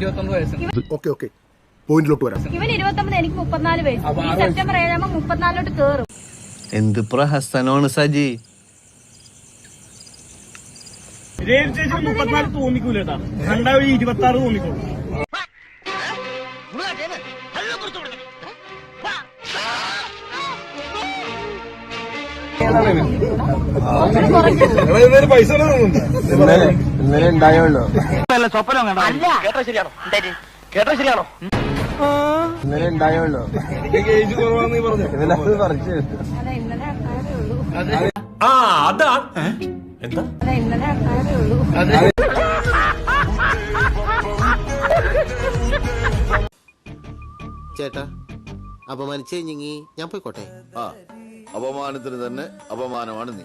29 വയസ്സുണ്ട്. Okay okay, പോയിന്റിലോട്ട് വരാം. ഇവൻ 29, എനിക്ക് 34 വയസ്സ്. ഈ സെപ്റ്റംബർ 7 34ലോട്ട് കേറും. എന്ത് പ്രഹസനമാണ് സജി. രജിസ്ട്രേഷൻ 34 തോന്നിക്കൂലേട്ടാ, 2026 തോന്നിക്കോളൂ. പൈസ ഇന്നലെ ഉണ്ടായുള്ളൂ. സ്വപ്നം കണ്ടോ? കേട്ടോ ശരിയാണോ? കേട്ടോ ശരിയാണോ? ഇന്നലെ ഉണ്ടായുള്ളൂ. ഏജ് കുറവാന്ന് പറഞ്ഞു. ഇതിലത് പറിച്ച് അതെ, ഇന്നലെ ഉണ്ടായതേ ഉള്ളൂ. അതാ എന്താ അതെ, ഇന്നലെ ഉണ്ടായതേ ഉള്ളൂ. ചേട്ടാ, അപമാനിച്ചു കഴിഞ്ഞെങ്കിൽ ഞാൻ പോയിക്കോട്ടെ. അപമാനത്തിന് തന്നെ അപമാനമാണ് നീ.